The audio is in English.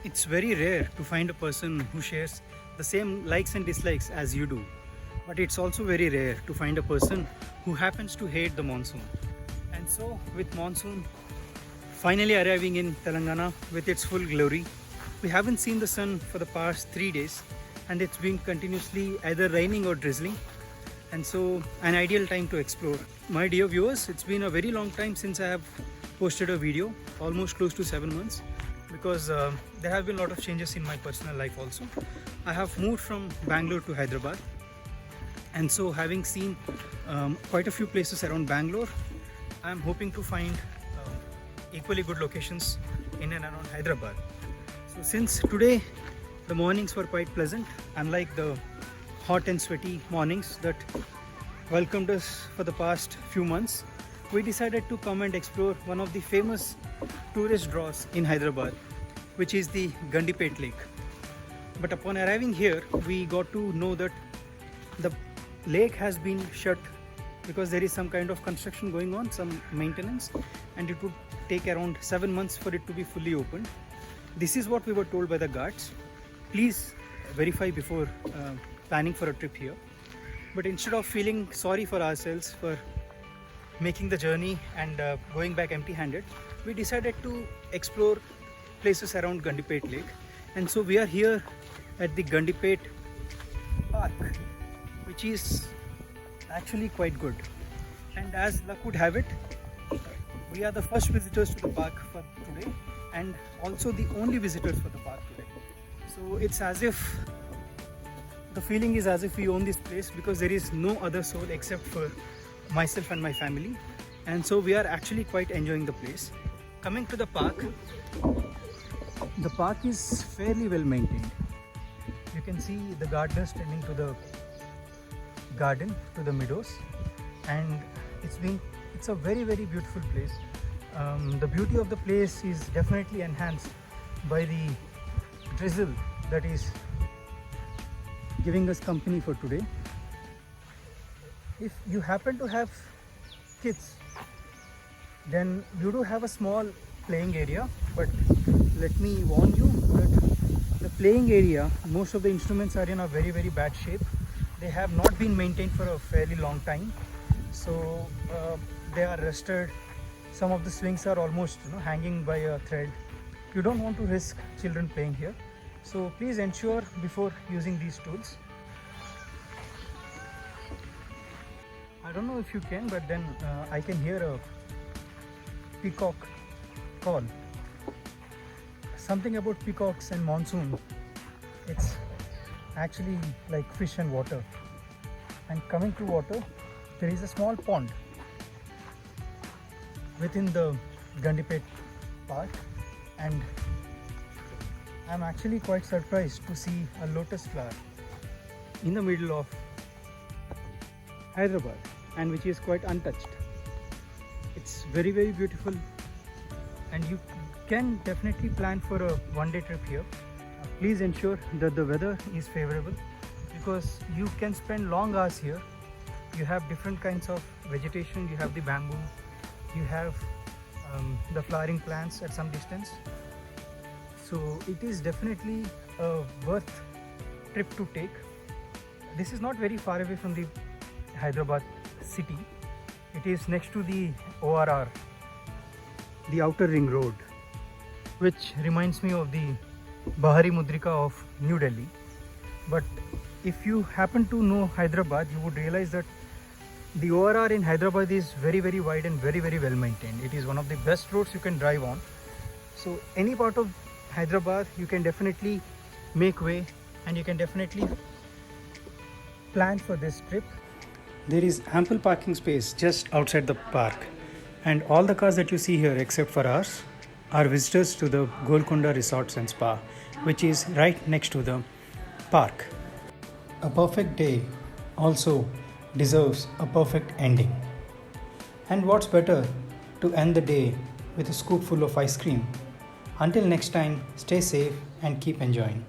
It's very rare to find a person who shares the same likes and dislikes as you do. But it's also very rare to find a person who happens to hate the monsoon. And so, with monsoon finally arriving in Telangana with its full glory, we haven't seen the sun for the past 3 days, and it's been continuously either raining or drizzling. And so, an ideal time to explore. My dear viewers, it's been a very long time since I have posted a video, almost close to 7 months, because there have been a lot of changes in my personal life also. I have moved from Bangalore to Hyderabad, and so having seen quite a few places around Bangalore, I am hoping to find equally good locations in and around Hyderabad. So since today the mornings were quite pleasant, unlike the hot and sweaty mornings that welcomed us for the past few months, we decided to come and explore one of the famous tourist draws in Hyderabad, which is the Gandipet Lake. But upon arriving here, we got to know that the lake has been shut because there is some kind of construction going on, some maintenance, and it would take around 7 months for it to be fully opened. This is what we were told by the guards. Please verify before planning for a trip here. But instead of feeling sorry for ourselves for making the journey and going back empty-handed, we decided to explore places around Gandipet Lake. And so we are here at the Gandipet Park, which is actually quite good. And as luck would have it, we are the first visitors to the park for today, and also the only visitors for the park today. So it's as if the feeling is as if we own this place, because there is no other soul except for myself and my family, and so we are actually quite enjoying the place. Coming to the park is fairly well maintained. You can see the gardeners tending to the garden, to the meadows, and it's a very beautiful place. The beauty of the place is definitely enhanced by the drizzle that is giving us company for today. If you happen to have kids, then you do have a small playing area, but let me warn you that the playing area, most of the instruments are in a very bad shape. They have not been maintained for a fairly long time, so they are rusted. Some of the swings are almost hanging by a thread. You don't want to risk children playing here, so please ensure before using these tools. I don't know if you can, but then I can hear a peacock call. Something about peacocks and monsoon, it's actually like fish and water. And coming to water, there is a small pond within the Gandipet Park, and I'm actually quite surprised to see a lotus flower in the middle of Hyderabad, and which is quite untouched. It's very beautiful, and you can definitely plan for a one-day trip here. Please ensure that the weather is favorable, because you can spend long hours here. You have different kinds of vegetation. You have the bamboo, you have the flowering plants at some distance. So it is definitely a worth trip to take. This is not very far away from the Hyderabad city. It is next to the ORR, the outer ring road, which reminds me of the Bahari Mudrika of New Delhi. But if you happen to know Hyderabad, you would realize that the ORR in Hyderabad is very wide and very well maintained. It is one of the best roads you can drive on. So any part of Hyderabad, you can definitely make way, and you can definitely plan for this trip. There is ample parking space just outside the park, and all the cars that you see here except for ours are visitors to the Golconda Resorts and Spa, which is right next to the park. A perfect day also deserves a perfect ending. And what's better to end the day with a scoop full of ice cream? Until next time, stay safe and keep enjoying.